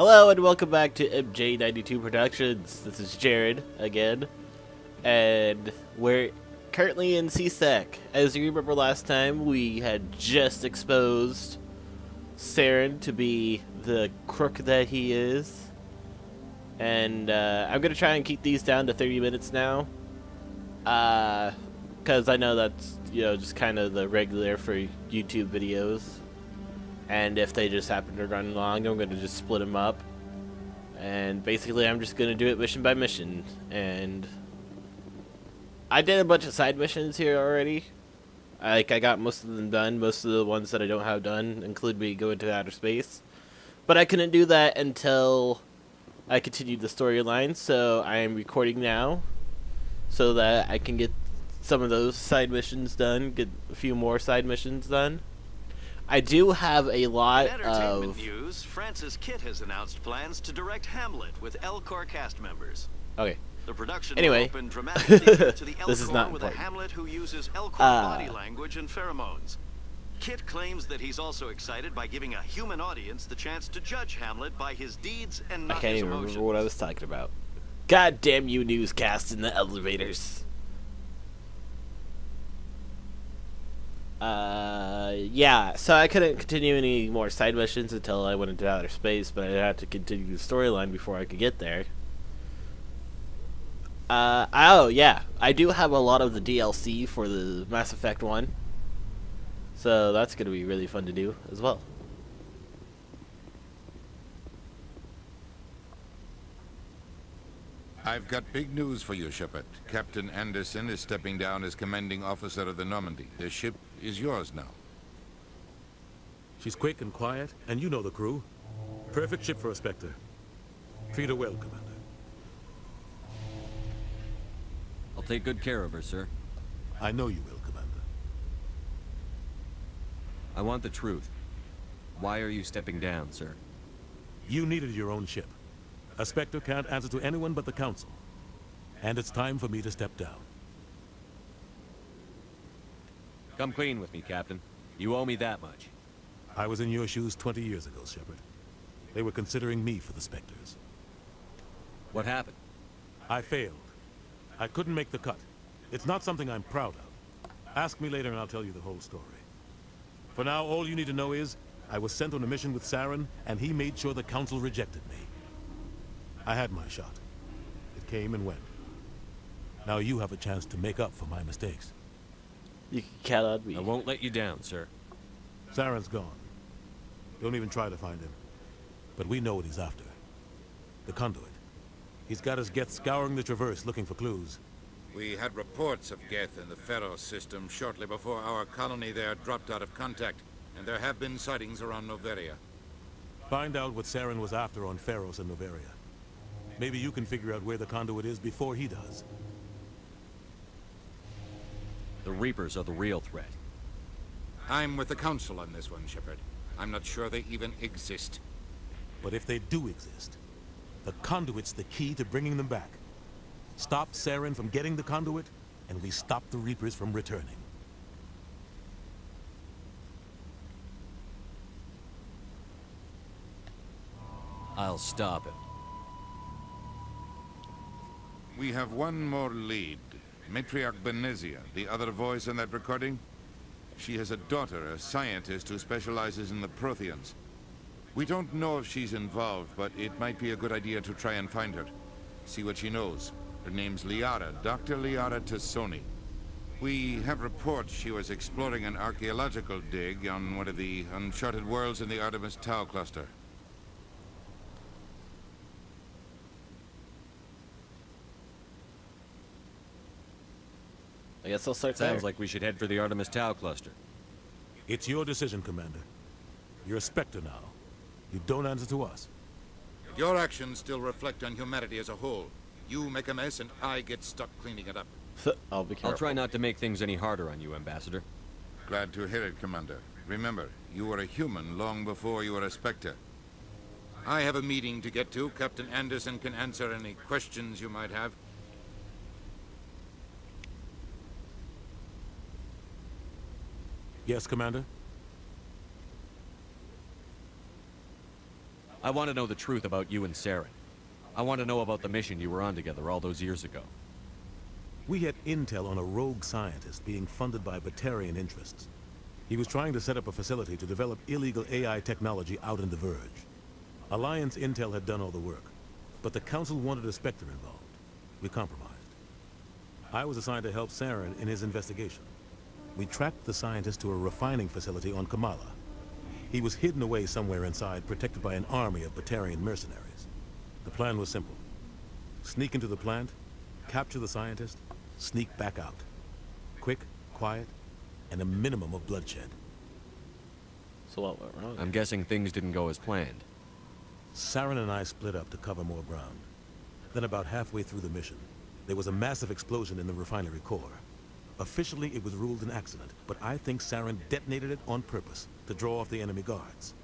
Hello and welcome back to MJ92 Productions. This is Jared again, and we're currently in CSEC. As you remember last time, we had just exposed Saren to be the crook that he is. And I'm going to try and keep these down to 30 minutes now. Because I know that's, just kind of the regular for YouTube videos. And if they just happen to run long, I'm going to just split them up. And basically, I'm just going to do it mission by mission. And I did a bunch of side missions here already. I got most of them done. Most of the ones that I don't have done include me going to outer space. But I couldn't do that until I continued the storyline. So I am recording now so that I can get some of those side missions done. Get a few more side missions done. I do have a lot In entertainment of news, Francis Kitt has announced plans to direct Hamlet with Elcor cast members. Okay. The production Anyway. will open dramatically to the Elcor This is not with a important. Hamlet who uses Elcor body language and pheromones. Kitt claims that he's also excited by giving a human audience the chance to judge Hamlet by his deeds and I not can't his even emotions. remember what I was talking about. God damn you newscasts in the elevators. Yeah, so I couldn't continue any more side missions until I went into outer space, but I had to continue the storyline before I could get there. Oh, yeah, I do have a lot of the DLC for the Mass Effect 1. So that's going to be really fun to do as well. I've got big news for you, Shepard. Captain Anderson is stepping down as commanding officer of the Normandy. The ship is yours now. She's quick and quiet, and you know the crew. Perfect ship for a Spectre. Treat her well, Commander. I'll take good care of her, sir. I know you will, Commander. I want the truth. Why are you stepping down, sir? You needed your own ship. A Spectre can't answer to anyone but the Council. And it's time for me to step down. Come clean with me, Captain. You owe me that much. I was in your shoes 20 years ago, Shepard. They were considering me for the Spectres. What happened? I failed. I couldn't make the cut. It's not something I'm proud of. Ask me later and I'll tell you the whole story. For now, all you need to know is, I was sent on a mission with Saren, and he made sure the Council rejected me. I had my shot. It came and went. Now you have a chance to make up for my mistakes. You can count on me. I won't let you down, sir. Saren's gone. Don't even try to find him. But we know what he's after. The Conduit. He's got his Geth scouring the Traverse looking for clues. We had reports of Geth in the Pharaoh system shortly before our colony there dropped out of contact, and there have been sightings around Noveria. Find out what Saren was after on Pharos and Noveria. Maybe you can figure out where the Conduit is before he does. The Reapers are the real threat. I'm with the Council on this one, Shepard. I'm not sure they even exist. But if they do exist, the Conduit's the key to bringing them back. Stop Saren from getting the Conduit, and we stop the Reapers from returning. I'll stop him. We have one more lead. Matriarch Benezia, the other voice in that recording. She has a daughter, a scientist who specializes in the Protheans. We don't know if she's involved, but it might be a good idea to try and find her. See what she knows. Her name's Liara, Dr. Liara Tassoni. We have reports she was exploring an archaeological dig on one of the uncharted worlds in the Artemis Tau cluster. I guess I'll start there. Sounds like we should head for the Artemis Tau cluster. It's your decision, Commander. You're a Spectre now. You don't answer to us. Your actions still reflect on humanity as a whole. You make a mess and I get stuck cleaning it up. I'll be careful. I'll try not to make things any harder on you, Ambassador. Glad to hear it, Commander. Remember, you were a human long before you were a Spectre. I have a meeting to get to. Captain Anderson can answer any questions you might have. Yes, Commander? I want to know the truth about you and Saren. I want to know about the mission you were on together all those years ago. We had intel on a rogue scientist being funded by Batarian interests. He was trying to set up a facility to develop illegal AI technology out in the Verge. Alliance intel had done all the work, but the Council wanted a Spectre involved. We compromised. I was assigned to help Saren in his investigation. We tracked the scientist to a refining facility on Kamala. He was hidden away somewhere inside, protected by an army of Batarian mercenaries. The plan was simple. Sneak into the plant, capture the scientist, sneak back out. Quick, quiet, and a minimum of bloodshed. So what went wrong? I'm guessing things didn't go as planned. Saren and I split up to cover more ground. Then about halfway through the mission, there was a massive explosion in the refinery core. Officially, it was ruled an accident, but I think Saren detonated it on purpose to draw off the enemy guards.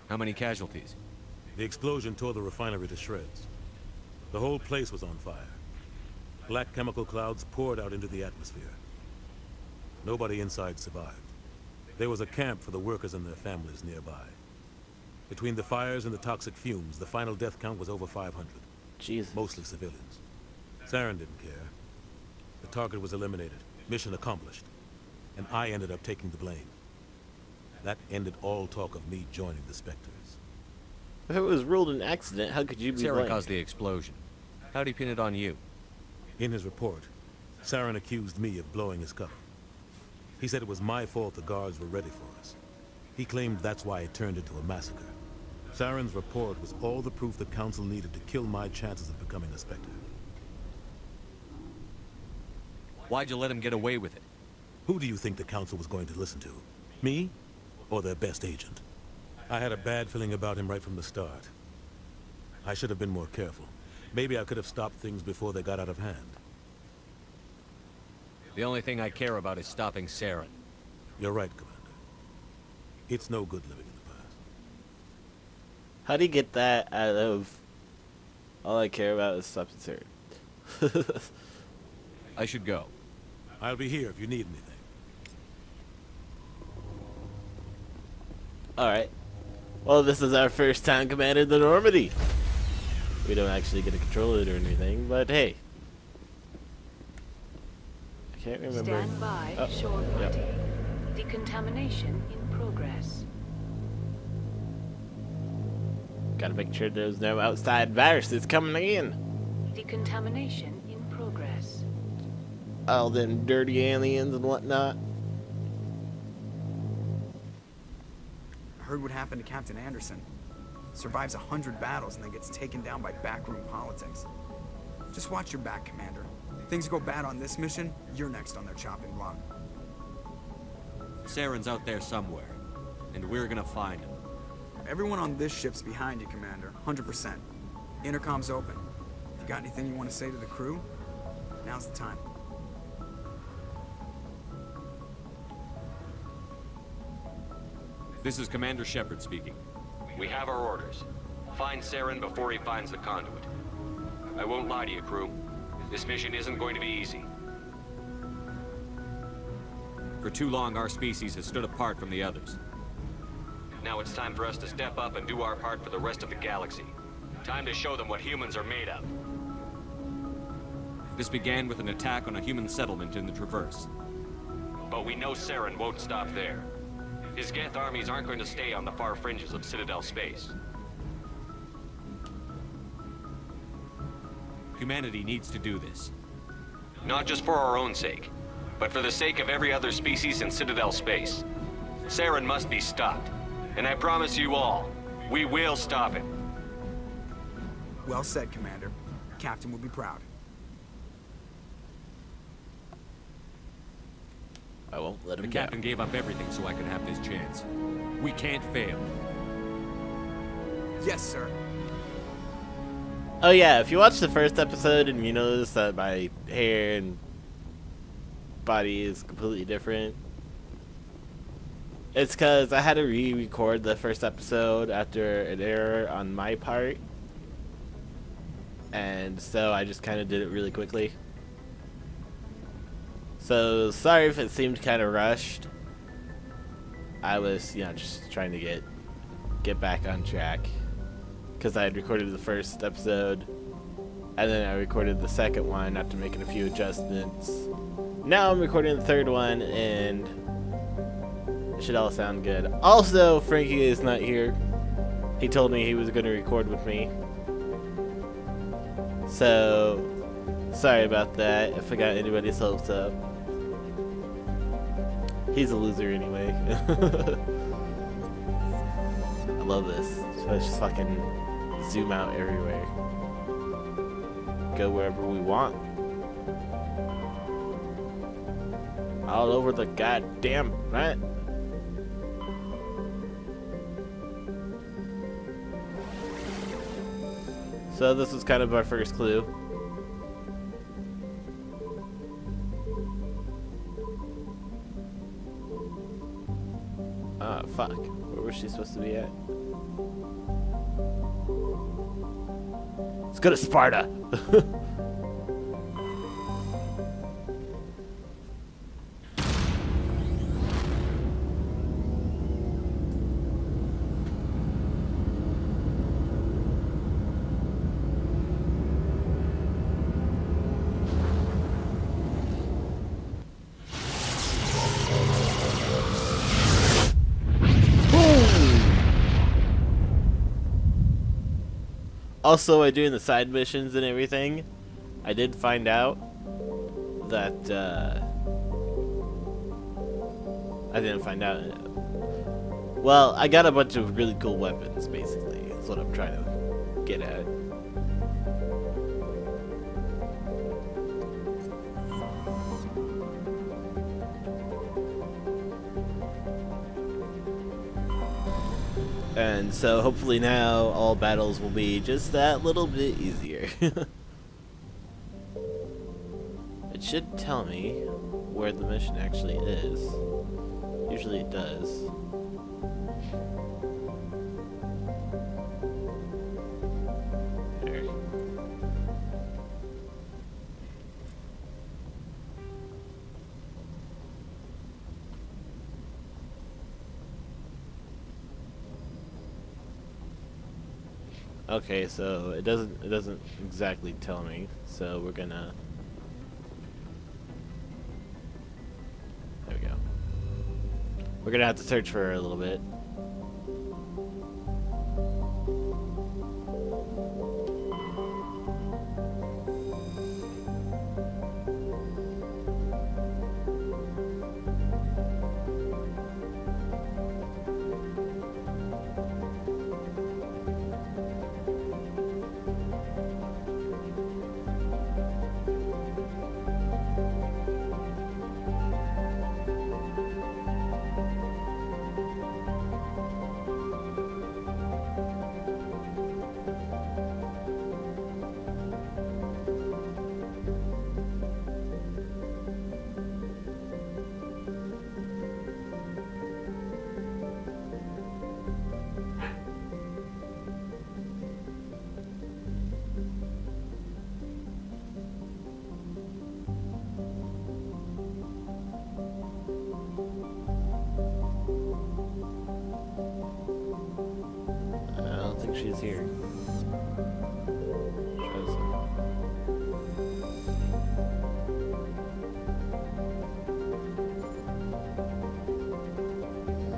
How many casualties? The explosion tore the refinery to shreds. The whole place was on fire. Black chemical clouds poured out into the atmosphere. Nobody inside survived. There was a camp for the workers and their families nearby. Between the fires and the toxic fumes, the final death count was over 500. Jesus. Mostly civilians. Saren didn't care. The target was eliminated, mission accomplished, and I ended up taking the blame. That ended all talk of me joining the Spectres. If it was ruled an accident, how could you be Saren blamed? caused the explosion. How'd he pin it on you? In his report, Saren accused me of blowing his cover. He said it was my fault the guards were ready for us. He claimed that's why it turned into a massacre. Saren's report was all the proof the Council needed to kill my chances of becoming a Spectre. Why'd you let him get away with it? Who do you think the Council was going to listen to? Me? Or their best agent? I had a bad feeling about him right from the start. I should have been more careful. Maybe I could have stopped things before they got out of hand. The only thing I care about is stopping Saren. You're right, Commander. It's no good living in the past. How do you get that out of all I care about is substance area? I should go. I'll be here if you need anything. Alright. Well, this is our first time commanding the Normandy. We don't actually get to control it or anything, but hey. I can't remember. Stand by, Oh, shore yep. party. Decontamination in progress. Gotta make sure there's no outside viruses coming in. Decontamination in progress. All them dirty aliens and whatnot. I heard what happened to Captain Anderson. Survives 100 battles and then gets taken down by backroom politics. Just watch your back, Commander. Things go bad on this mission, you're next on their chopping block. Saren's out there somewhere, and we're gonna find him. Everyone on this ship's behind you, Commander. 100%. Intercom's open. If you got anything you want to say to the crew, now's the time. This is Commander Shepard speaking. We have our orders. Find Saren before he finds the conduit. I won't lie to you, crew. This mission isn't going to be easy. For too long, our species has stood apart from the others. Now it's time for us to step up and do our part for the rest of the galaxy. Time to show them what humans are made of. This began with an attack on a human settlement in the Traverse. But we know Saren won't stop there. His Geth armies aren't going to stay on the far fringes of Citadel space. Humanity needs to do this. Not just for our own sake, but for the sake of every other species in Citadel space. Saren must be stopped. And I promise you all, we will stop him. Well said, Commander. Captain will be proud. I won't let The him captain go. gave up everything so I could have this chance. We can't fail. Yes, sir. Oh yeah, if you watch the first episode and you notice that my hair and body is completely different, it's because I had to re-record the first episode after an error on my part. And so I just kind of did it really quickly. So sorry if it seemed kind of rushed. I was, just trying to get back on track, because I had recorded the first episode, and then I recorded the second one after making a few adjustments. Now I'm recording the third one, and it should all sound good. Also, Frankie is not here. He told me he was going to record with me. So, sorry about that if I got anybody's hopes up. He's a loser anyway. I love this. So let's just fucking zoom out everywhere. Go wherever we want. All over the goddamn planet. So this was kind of our first clue. Ah, fuck. Where was she supposed to be at? Let's go to Sparta! Also, by doing the side missions and everything, I did find out that, I didn't find out. Well, I got a bunch of really cool weapons, basically. That's what I'm trying to get at. And so hopefully now all battles will be just that little bit easier. It should tell me where the mission actually is. Usually it does. There. Okay, so it doesn't exactly tell me, so we're gonna, there we go. We're gonna have to search for her a little bit. She's here.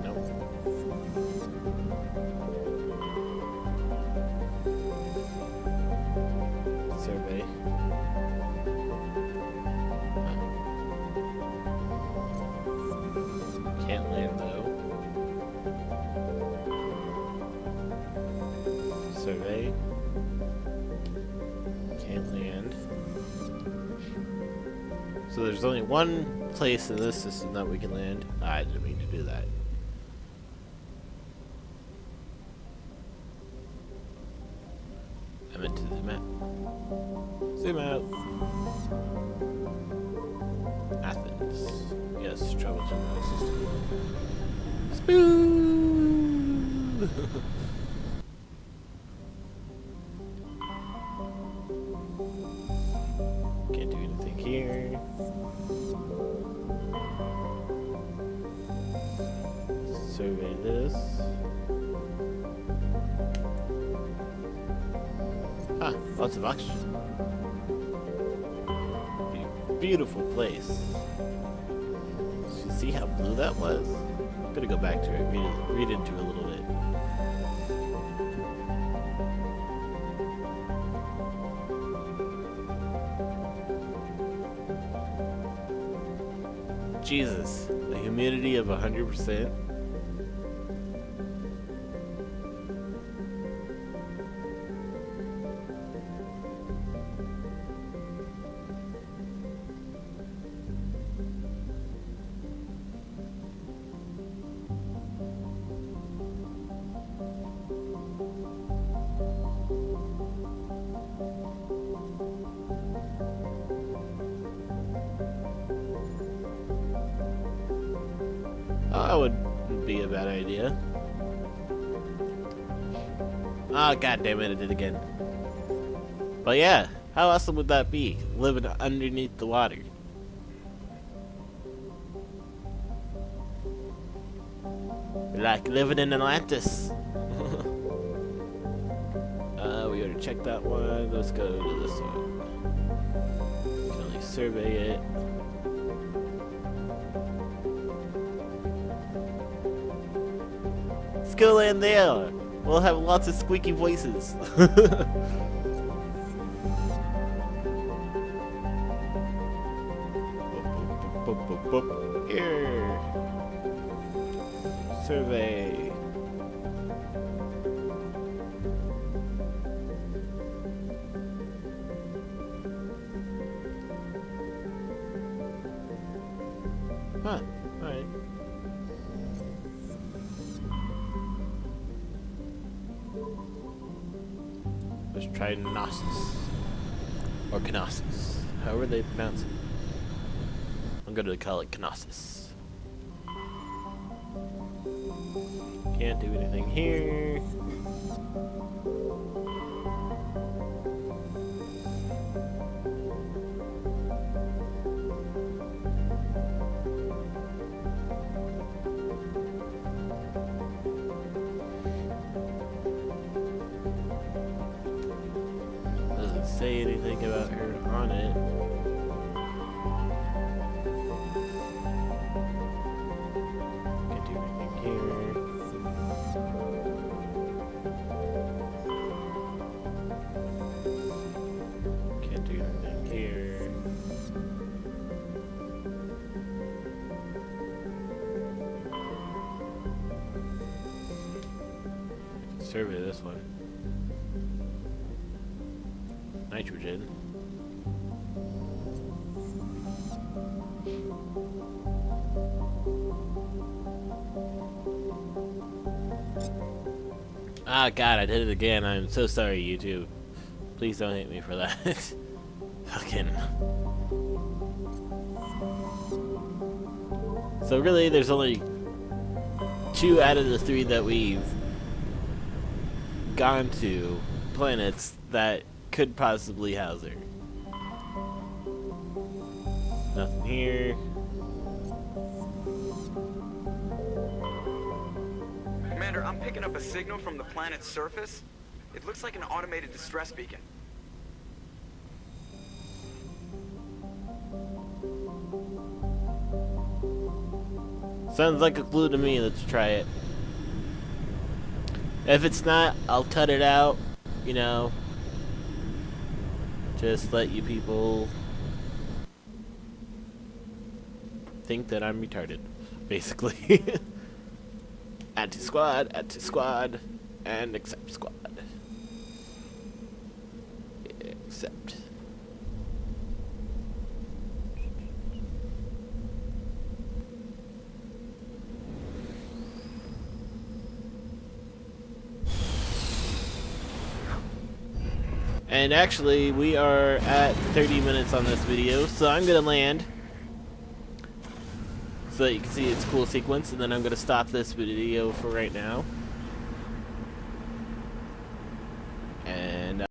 Nope. Survey. Can't land though. Survey. Can't land. So there's only one place in this system that we can land. I didn't mean to do that. I meant to zoom out. Zoom out. Athens. Yes, travel to the system. Spoo! Can't do anything here. Survey this. Ah, lots of oxygen. Beautiful place. Did you see how blue that was? I'm gonna go back to it, read into it a little bit. Jesus, the humidity of 100%. That would be a bad idea. Oh, god damn it, I did it again. But yeah, how awesome would that be? Living underneath the water. Like living in Atlantis. We already checked that one. Let's go to this one. Can only survey it. Let's go land there. We'll have lots of squeaky voices. Here. Survey. Huh. Alright. Let's try Knossos. Or Knossos. However they pronounce it. I'm gonna call it Knossos. Can't do anything here. Doesn't say anything about her on it. Can't do anything here. Can't do anything here. Survey this one. Nitrogen. Ah, God, I did it again. I'm so sorry, YouTube. Please don't hate me for that. Fucking. So really, there's only 2 out of the 3 that we've gone to planets that could possibly house her. Nothing here. Commander, I'm picking up a signal from the planet's surface. It looks like an automated distress beacon. Sounds like a clue to me. Let's try it. If it's not, I'll cut it out. You know. Just let you people think that I'm retarded, basically. Add to squad, and accept squad. Accept. And actually, we are at 30 minutes on this video, so I'm gonna land so that you can see its cool sequence, and then I'm gonna stop this video for right now. And